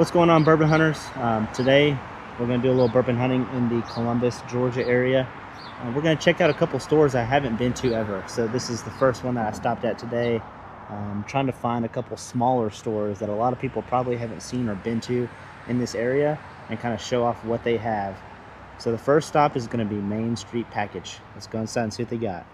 What's going on, bourbon hunters? Today we're going to do a little bourbon hunting in the Columbus, Georgia area. We're going to check out a couple stores I haven't been to ever. So this is the first one that I stopped at today. Trying to find a couple smaller stores that a lot of people probably haven't seen or been to in this area and kind of show off what they have. So the first stop is going to be Main Street Package. Let's go inside and see what they got.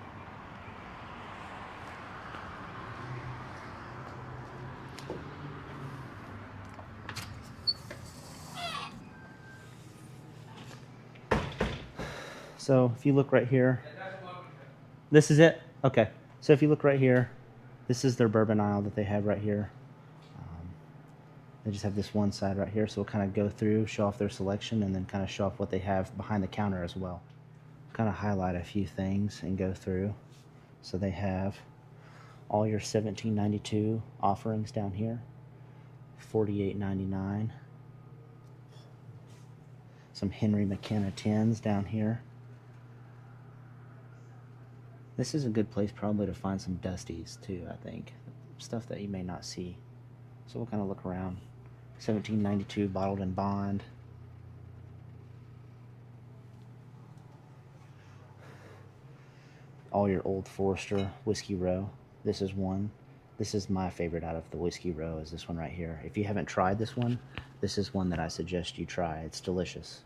So if you look right here, this is it? Okay. So if you look right here, this is their bourbon aisle that they have right here. They just have this one side right here, so we'll kind of go through, show off their selection, and then kind of show off what they have behind the counter as well. Kind of highlight a few things and go through. So they have all your $17.92 offerings down here, $48.99. Some Henry McKenna 10s down here. This is a good place probably to find some Dusties too, I think. Stuff that you may not see. So we'll kind of look around. $17.92 bottled in bond. All your Old Forester Whiskey Row. This is one. This is my favorite out of the Whiskey Row, is this one right here. If you haven't tried this one, this is one that I suggest you try. It's delicious.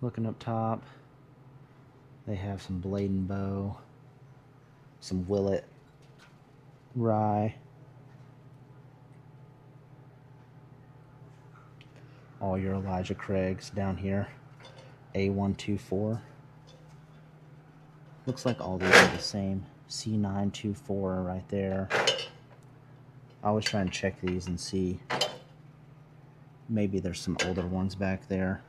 Looking up top, they have some Blade and Bow, some Willet Rye, all your Elijah Craig's down here, A124. Looks like all these are the same. C924 right there. I always try and check these and see. Maybe there's some older ones back there.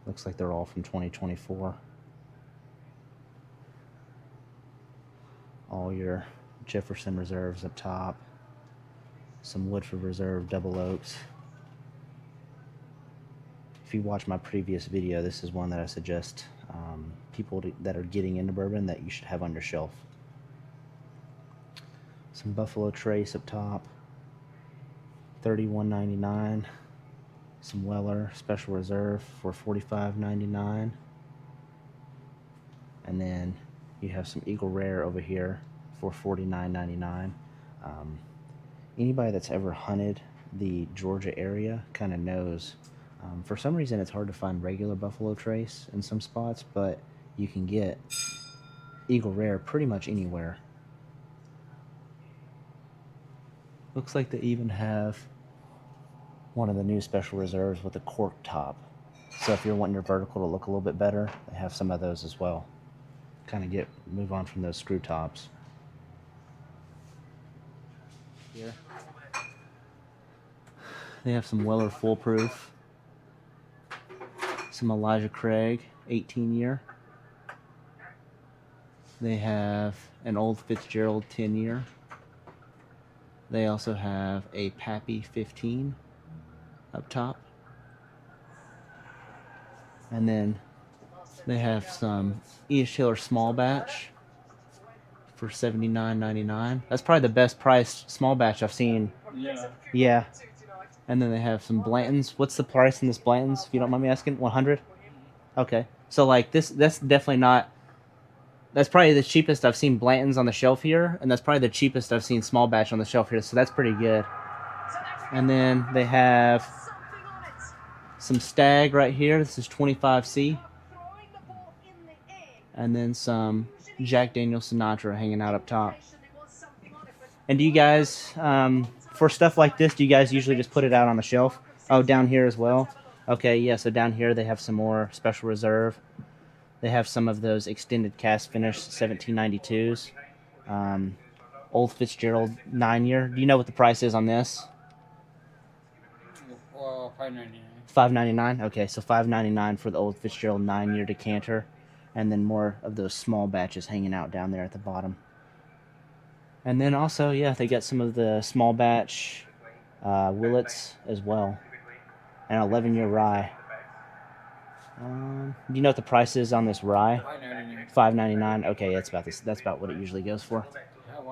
Looks like they're all from 2024. All your Jefferson Reserves up top. Some Woodford Reserve Double Oaks. If you watch my previous video, this is one that I suggest people that are getting into bourbon that you should have on your shelf. Some Buffalo Trace up top, $31.99. Some Weller Special Reserve for $45.99. And then you have some Eagle Rare over here for $49.99. Anybody that's ever hunted the Georgia area kind of knows. For some reason, it's hard to find regular Buffalo Trace in some spots, but you can get Eagle Rare pretty much anywhere. Looks like they even have one of the new Special Reserves with a cork top. So if you're wanting your vertical to look a little bit better, they have some of those as well. Kind of move on from those screw tops. Here, they have some Weller Foolproof, some Elijah Craig 18-year. They have an Old Fitzgerald 10-year. They also have a Pappy 15 up top. And then they have some E.H. Taylor small batch for $79.99. That's probably the best priced small batch I've seen. Yeah. And then they have some Blanton's. What's the price in this Blanton's, if you don't mind me asking? 100? Okay. So like that's definitely not. That's probably the cheapest I've seen Blanton's on the shelf here, and that's probably the cheapest I've seen small batch on the shelf here. So that's pretty good. And then they have some Stag right here. This is 25C. And then some Jack Daniel's Sinatra hanging out up top. And do you guys, for stuff like this, do you guys usually just put it out on the shelf? Oh, down here as well? Okay, yeah, so down here they have some more Special Reserve. They have some of those extended cast finish 1792s. Old Fitzgerald 9-year. Do you know what the price is on this? $5.99. $5.99? Okay, so $5.99 for the Old Fitzgerald 9-year decanter. And then more of those small batches hanging out down there at the bottom. And then also, yeah, they got some of the small batch Willets as well. And an 11-year rye. Do you know what the price is on this rye? $5.99. $5.99. Okay, that's about this. That's about what it usually goes for. That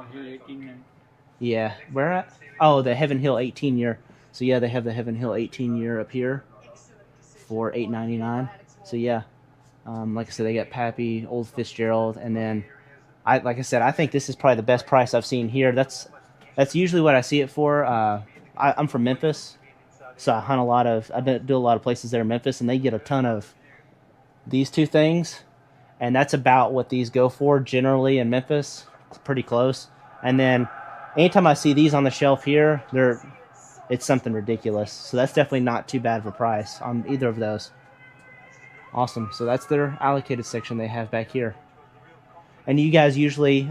Yeah, where at? Oh, the Heaven Hill 18 year. So yeah, they have the Heaven Hill 18 year up here for $8.99. So yeah, like I said, they got Pappy, Old Fitzgerald, and then like I said, I think this is probably the best price I've seen here. That's usually what I see it for. I'm from Memphis, so I do a lot of places there in Memphis, and they get a ton of these two things, and that's about what these go for generally in Memphis. It's pretty close. And then anytime I see these on the shelf here, it's something ridiculous. So that's definitely not too bad of a price on either of those. Awesome. So that's their allocated section they have back here. And you guys usually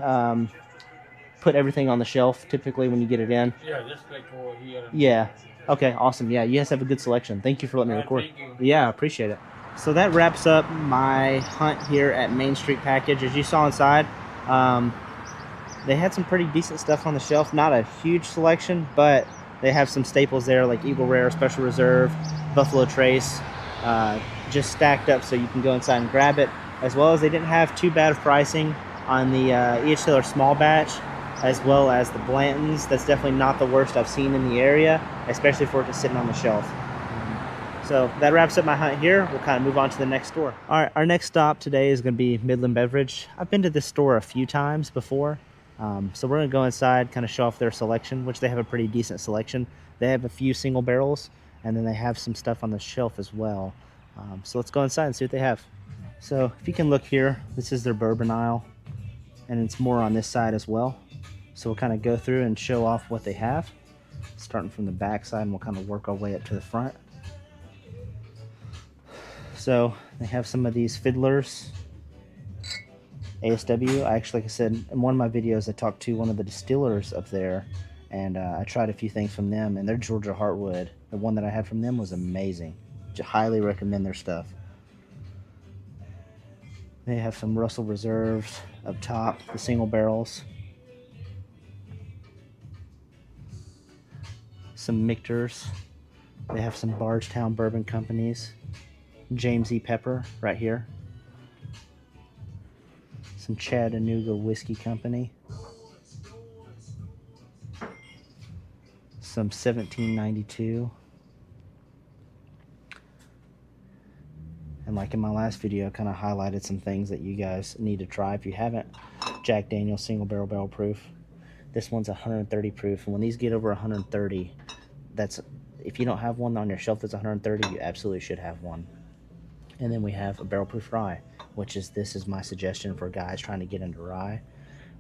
put everything on the shelf typically when you get it in? Yeah, just like over here. Yeah. Okay, awesome. Yeah, you guys have a good selection. Thank you for letting me record. Thank you. Yeah, I appreciate it. So that wraps up my hunt here at Main Street Package. As you saw inside, they had some pretty decent stuff on the shelf. Not a huge selection, but they have some staples there like Eagle Rare, Special Reserve, Buffalo Trace, just stacked up so you can go inside and grab it. As well as they didn't have too bad of pricing on the E.H. Taylor small batch, as well as the Blantons. That's definitely not the worst I've seen in the area, especially for it just sitting on the shelf. So that wraps up my hunt here. We'll kind of move on to the next store. All right, our next stop today is going to be Midland Beverage. I've been to this store a few times before. So we're going to go inside, kind of show off their selection, which they have a pretty decent selection. They have a few single barrels, and then they have some stuff on the shelf as well. So let's go inside and see what they have. So if you can look here, this is their bourbon aisle, and it's more on this side as well. So we'll kind of go through and show off what they have, starting from the back side, and we'll kind of work our way up to the front. So they have some of these fiddlers, ASW. Like I said, in one of my videos, I talked to one of the distillers up there, and I tried a few things from them, and their Georgia Heartwood, the one that I had from them, was amazing. I highly recommend their stuff. They have some Russell Reserves up top, the single barrels. Some Michters. They have some Bardstown Bourbon Companies. James E. Pepper right here. Some Chattanooga Whiskey Company. Some 1792. And like in my last video, I kind of highlighted some things that you guys need to try if you haven't. Jack Daniel's Single Barrel Proof. This one's 130 proof, and when these get over 130, if you don't have one on your shelf that's 130, you absolutely should have one. And then we have a barrel proof rye, this is my suggestion for guys trying to get into rye,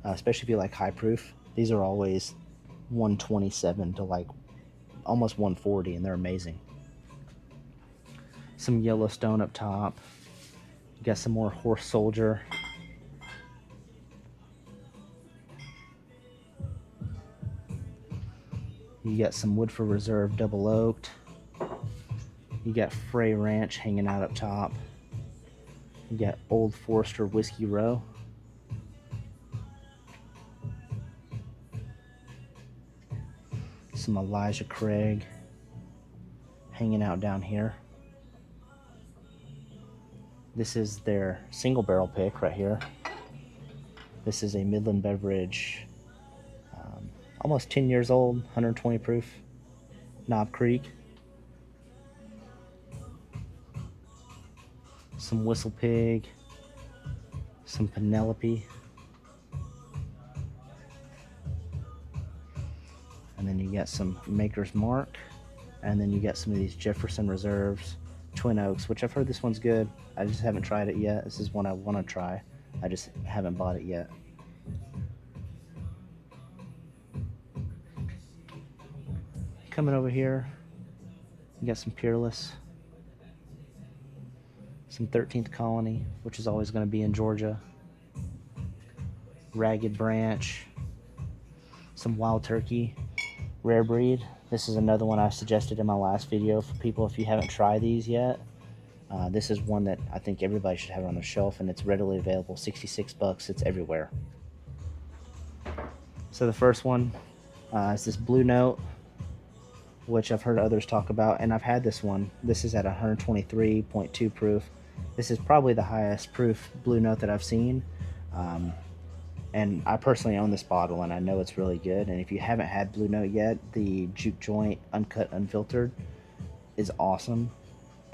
especially if you like high proof. These are always 127 to like almost 140, and they're amazing. Some Yellowstone up top. You got some more Horse Soldier. You got some Woodford Reserve Double Oaked. You got Frey Ranch hanging out up top. You got Old Forester Whiskey Row. Some Elijah Craig hanging out down here. This is their single barrel pick right here. This is a Midland Beverage, almost 10 years old, 120 proof, Knob Creek. Some Whistle Pig, some Penelope. And then you got some Maker's Mark. And then you got some of these Jefferson Reserves, Twin Oaks, which I've heard this one's good. I just haven't tried it yet. This is one I want to try. I just haven't bought it yet. Coming over here, you got some Peerless, some 13th Colony, which is always going to be in Georgia, Ragged Branch, some Wild Turkey, Rare Breed. This is another one I suggested in my last video for people if you haven't tried these yet. This is one that I think everybody should have on their shelf, and it's readily available. 66 bucks. It's everywhere. So the first one is this Blue Note, which I've heard others talk about, and I've had this one. This is at 123.2 proof. This is probably the highest proof Blue Note that I've seen. And I personally own this bottle, and I know it's really good. And if you haven't had Blue Note yet, the Juke Joint Uncut Unfiltered is awesome.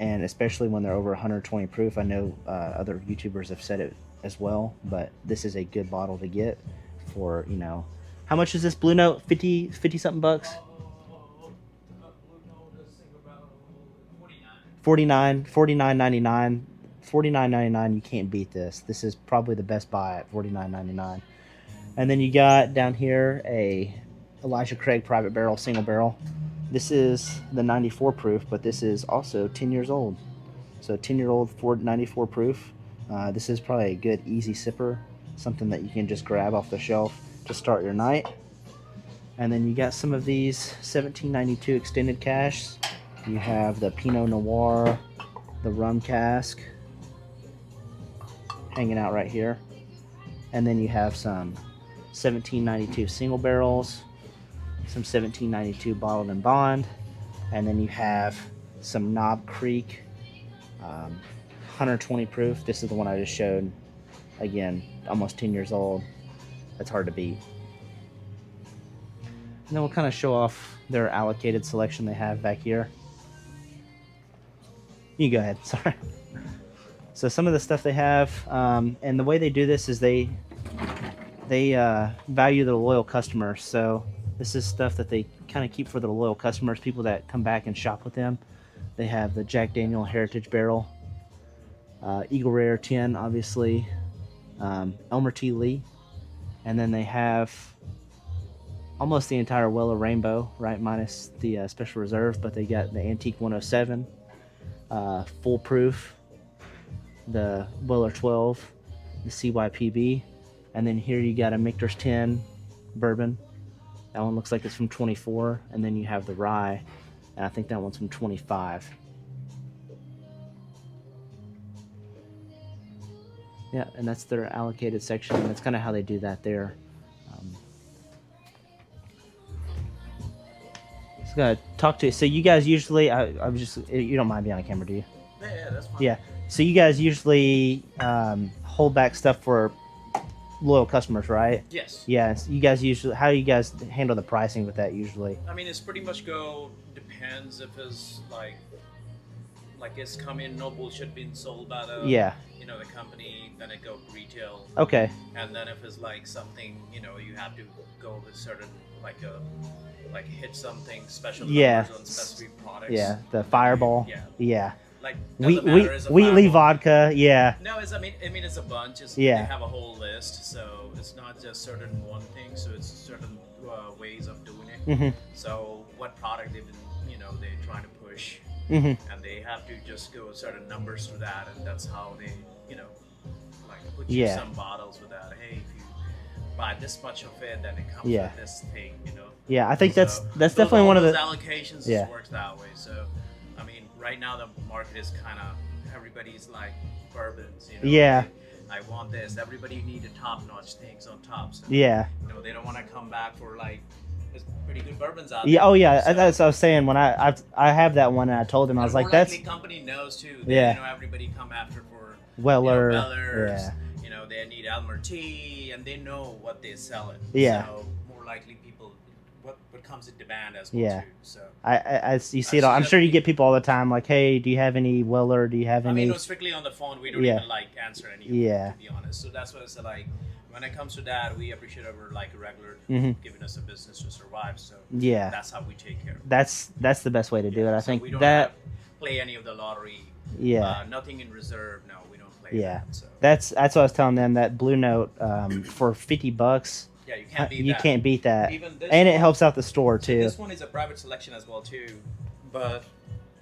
And especially when they're over 120 proof. I know other YouTubers have said it as well, but this is a good bottle to get for, you know, how much is this Blue Note? 50 something bucks? 49.99. 49.99. You can't beat this. This is probably the best buy at 49.99. And then you got down here a Elijah Craig Private Barrel single barrel. This is the 94 proof, but this is also 10 years old. So 10-year-old Ford 94 proof. This is probably a good easy sipper, something that you can just grab off the shelf to start your night. And then you got some of these 1792 extended cash. You have the Pinot Noir, the rum cask hanging out right here. And then you have some 1792 single barrels, some 1792 bottled and bond, and then you have some Knob Creek 120 proof. This is the one I just showed. Again, almost 10 years old. That's hard to beat. And then we'll kind of show off their allocated selection they have back here. You go ahead, sorry. So some of the stuff they have, and the way they do this is they value their loyal customers. So this is stuff that they kind of keep for their loyal customers, people that come back and shop with them. They have the Jack Daniel Heritage Barrel, Eagle Rare 10, obviously, Elmer T. Lee, and then they have almost the entire Weller Rainbow, right, minus the Special Reserve, but they got the Antique 107, Full Proof, the Weller 12, the CYPB, and then here you got a Michter's 10 Bourbon. That one looks like it's from 24, and then you have the Rye, and I think that one's from 25. Yeah, and that's their allocated section, and that's kind of how they do that there. Just gotta talk to you. So you guys usually, I'm just, you don't mind being on camera, do you? Yeah, that's fine. Yeah. So you guys usually hold back stuff for loyal customers, right? Yes. Yeah. So you guys usually, how do you guys handle the pricing with that usually? I mean, it's pretty much depends if it's like it's coming, no bullshit being sold by the, the company, then it go retail. Okay. And then if it's like something, you have to go with certain, hit something special numbers on specific products. Yeah, the Fireball. Yeah. Like Wheatley vodka. Yeah. No, it's it's a bunch. They have a whole list, so it's not just certain one thing. So it's certain ways of doing it. Mm-hmm. So what product they've been, they're trying to push, and they have to just go certain numbers to that, and that's how they, put you some bottles with that. Hey, if you buy this much of it, then it comes with this thing, Yeah, I think that's definitely one of the allocations. Just works that way. So, I mean, right now the market is kind of everybody's like bourbons. I want this. Everybody needed top-notch things on top. So, they don't want to come back for there's pretty good bourbons out there. Yeah. Oh yeah, so, that's what I was saying. When I have that one, and I told him I was like, "That's." The company knows too. Everybody come after for Weller. Wellers. They need Elmer T, and they know what they're selling. Yeah. So more likely people, what comes in demand as well too. So you see it all. I'm sure you get people all the time like, "Hey, do you have any Weller? Do you have any?" I mean, strictly on the phone, we don't even answer any. To be honest, so that's what it's like. When it comes to that, we appreciate our regular giving us a business to survive. So that's how we take care of it. That's the best way to do it. I think we don't play any of the lottery. Nothing in reserve. No, we don't play. Yeah, that, so. That's what I was telling them. That Blue Note for $50. Yeah, you can't beat you that. Can't beat that. Even this and one, it helps out the store too. This one is a private selection as well too, but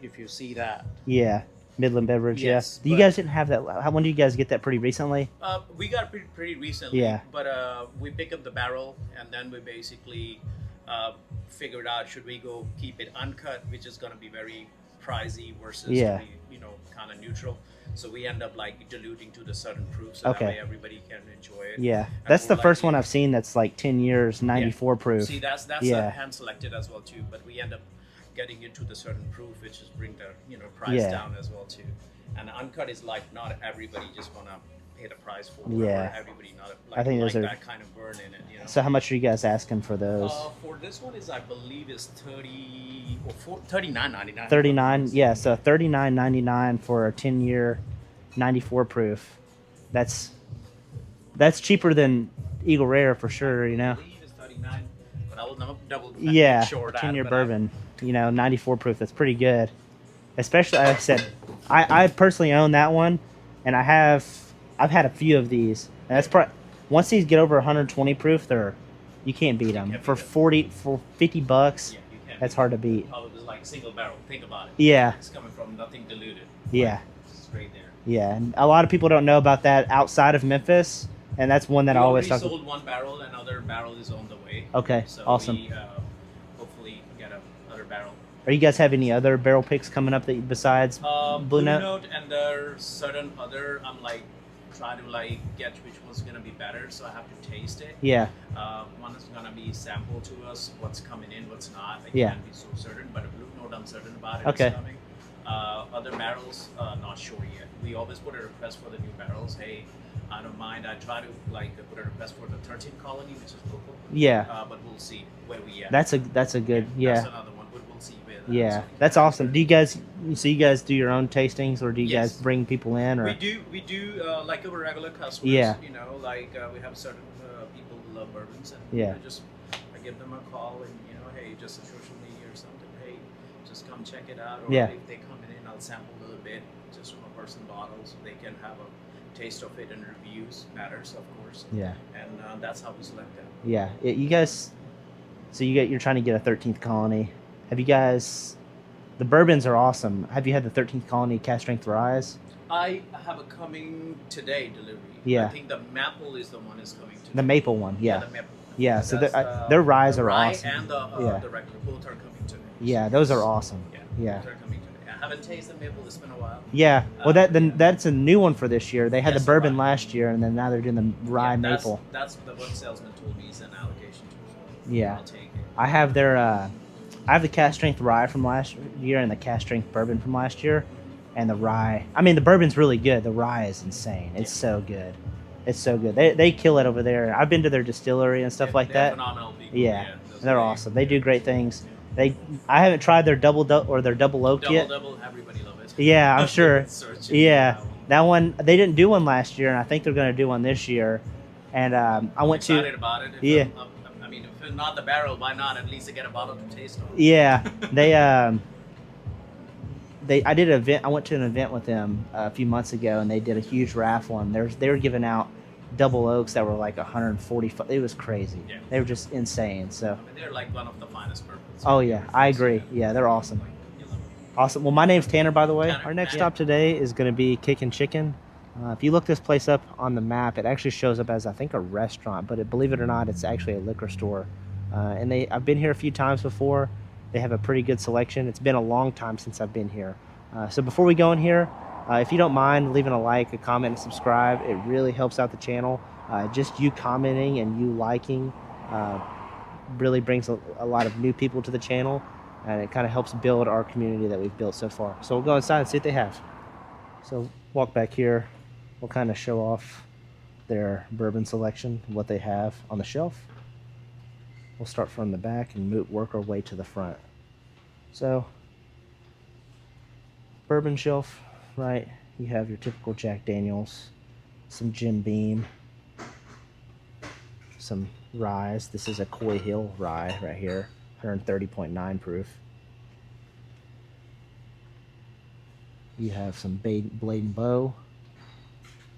if you see that. Yeah. Midland Beverage, yes. You guys didn't have that. When did you guys get that? Pretty recently? We got pretty recently. Yeah. But we picked up the barrel, and then we basically figured out should we go keep it uncut, which is going to be very pricey versus kind of neutral. So we end up diluting to the certain proof, so that way everybody can enjoy it. Yeah, that's the first one I've seen that's 10 years, 94 proof. See, that's hand selected as well too, but we end up getting into the certain proof, which is bring the price down as well too. And uncut is not everybody just wanna pay the price for. Yeah. Or everybody not I think like those are. that kind of burn in it. You know. So how much are you guys asking for those? For this one is I believe is 30 or 39.99. 39. Yeah, so 39.99 for a 10-year 94 proof. That's cheaper than Eagle Rare for sure, you I know. believe it's 39, but I will double Yeah, make sure a that. 10-year but bourbon, 94 proof. That's pretty good. Especially, like I said, I personally own that one, and I've had a few of these. And that's once these get over 120 proof, you can't beat them. For 50 bucks, Yeah, you can. that's hard to beat. Probably like single barrel. Think about it. Yeah. It's coming from nothing diluted. Yeah. Straight there. Yeah, and a lot of people don't know about that outside of Memphis, and that's one that I always talk. We sold one barrel, and another barrel is on the way. Okay, so awesome. We hopefully get another barrel. Are you guys have any other barrel picks coming up that besides Blue Note? And there are certain other. I'm like trying to like get which one's gonna be better, so I have to taste it. Yeah. One is gonna be sample to us what's coming in, what's not. I can't be so certain, but a Blue Note I'm certain about it. Okay. It's coming. Other barrels, not sure yet. We always put a request for the new barrels. Hey, I don't mind. I try to like put a request for the 13th colony, which is local. Yeah. But we'll see where we at. That's a good That's another one, but we'll see where. Yeah, that's awesome. Do you guys do your own tastings, or do you guys bring people in? Or we do like our regular customers. Yeah. You know, like we have certain people who love bourbons, and just I give them a call, and hey, just a social media or something. Hey, just come check it out. Or if they come in, I'll sample a little bit just from a person bottle, so they can have a taste of it, and reviews matters, of course. Yeah. And that's how we select them. Yeah, you guys. So you're trying to get a 13th colony. Have you guys? The bourbons are awesome. Have you had the 13th colony cast strength ryes? I have a coming today delivery. Yeah. I think the maple is the one is coming today. The maple one, yeah. The maple one. Yeah, so their ryes are rye awesome. And the regular, both are coming today. Yeah, those are awesome. Yeah. Both are coming today. I haven't tasted the maple. It's been a while. Yeah. Well, that's a new one for this year. They had the bourbon last year, and then now they're doing the rye maple. That's the one salesman told me is an allocation to. Yeah. I'll take it. I have I have the cast strength rye from last year and the cast strength bourbon from last year, and the rye. I mean, the bourbon's really good. The rye is insane. It's so good. It's so good. They kill it over there. I've been to their distillery and stuff like that. Phenomenal people. Yeah, they're awesome. They do great things. I haven't tried their double oak yet. Double, everybody love it. Yeah, I'm sure. Yeah, that one they didn't do one last year, and I think they're going to do one this year. And I went to. Excited about it. I mean, if not the barrel, why not? At least to get a bottle to taste on. Yeah, I did an event. I went to an event with them a few months ago, and they did a huge raffle, and they were giving out double oaks that were like 140. It was crazy. Yeah. They were just insane. So. I mean, they're like one of the finest bourbons. Oh yeah, I agree. Yeah, they're awesome. Awesome. Well, my name's Tanner, by the way. Our next stop today is going to be Kickin' Chicken. If you look this place up on the map, it actually shows up as, I think, a restaurant, but believe it or not, it's actually a liquor store. And I've been here a few times before. They have a pretty good selection. It's been a long time since I've been here. So before we go in here, if you don't mind leaving a like, a comment, and subscribe, it really helps out the channel. Just you commenting and you liking really brings a lot of new people to the channel, and it kind of helps build our community that we've built so far. So we'll go inside and see what they have. So walk back here. We'll kind of show off their bourbon selection, what they have on the shelf. We'll start from the back and work our way to the front. So, bourbon shelf, right? You have your typical Jack Daniels, some Jim Beam, some ryes. This is a Coy Hill rye right here, 130.9 proof. You have some Blade and Bow,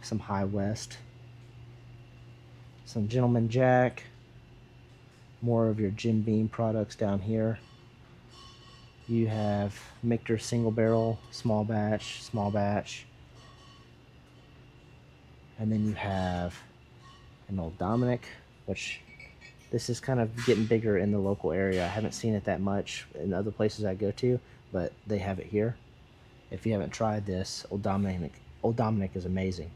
some High West, some Gentleman Jack, more of your Jim Beam products down here. You have Michter single barrel, small batch, and then you have an Old Dominic, which this is kind of getting bigger in the local area. I haven't seen it that much in other places I go to, but they have it here. If you haven't tried this, Old Dominic is amazing.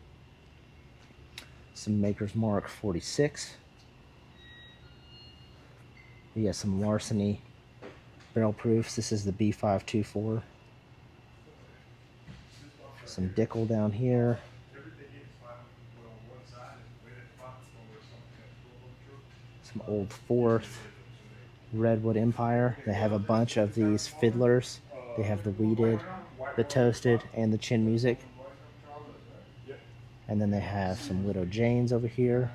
Some Maker's Mark 46. You got some Larceny barrel proofs. This is the B524. Some Dickel down here. Old Fourth, Redwood Empire. They have a bunch of these fiddlers. They have the wheated, the toasted, and the chin music. And then they have some Widow Janes over here.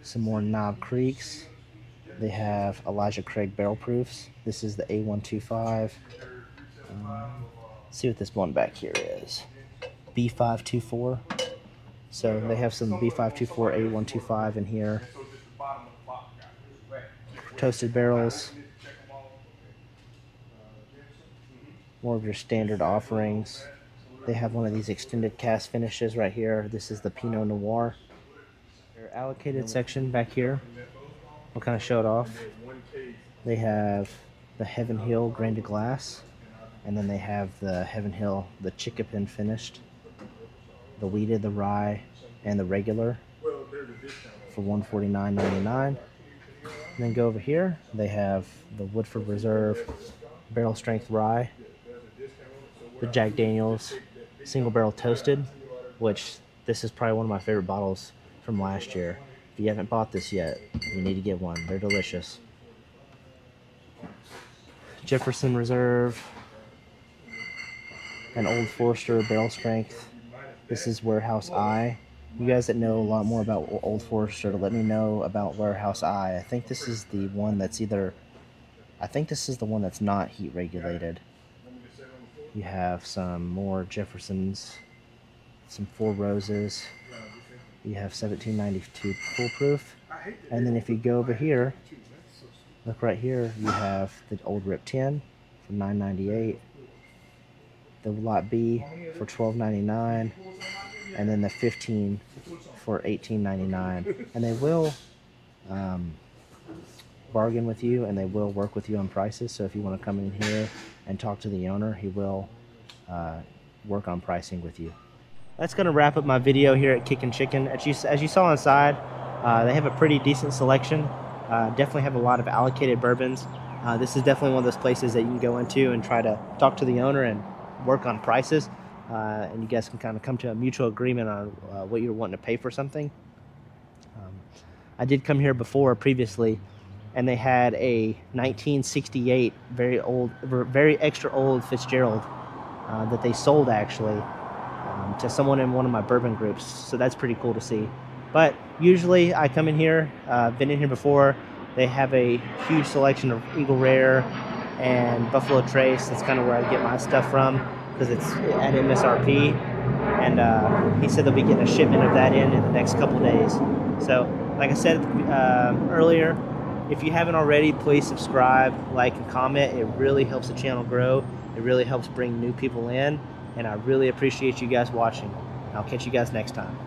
Some more Knob Creeks. They have Elijah Craig barrel proofs. This is the A125. See what this one back here is. B524. So they have some B524 A125 in here. Toasted barrels. More of your standard offerings. They have one of these extended cast finishes right here. This is the Pinot Noir. Their allocated section back here. We'll kind of show it off. They have the Heaven Hill Grain to Glass. And then they have the Heaven Hill, the Chickapin finished. The wheated, the rye, and the regular for $149.99. And then go over here. They have the Woodford Reserve barrel strength rye. The Jack Daniels single barrel toasted, which this is probably one of my favorite bottles from last year. If you haven't bought this yet, you need to get one. They're delicious. Jefferson Reserve and Old Forester barrel strength. This is Warehouse I. You guys that know a lot more about Old Forester, let me know about Warehouse I. I think this is the one that's not heat regulated. You have some more Jeffersons, some Four Roses. You have 1792 foolproof. And then if you go over here, look right here, you have the Old Rip 10 for $9.98. The Lot B for $12.99. And then the 15 for $18.99. And they will bargain with you, and they will work with you on prices. So if you want to come in here and talk to the owner, he will work on pricing with you. That's going to wrap up my video here at Kickin' Chicken. As you saw inside, they have a pretty decent selection. Definitely have a lot of allocated bourbons. This is definitely one of those places that you can go into and try to talk to the owner and work on prices. And you guys can kind of come to a mutual agreement on what you're wanting to pay for something. I did come here before previously, and they had a 1968 very extra old Fitzgerald that they sold actually to someone in one of my bourbon groups. So that's pretty cool to see. But usually I come in here, been in here before. They have a huge selection of Eagle Rare and Buffalo Trace. That's kind of where I get my stuff from, because it's at MSRP. And he said they'll be getting a shipment of that in the next couple days. So like I said earlier, if you haven't already, please subscribe, like, and comment. It really helps the channel grow. It really helps bring new people in. And I really appreciate you guys watching. I'll catch you guys next time.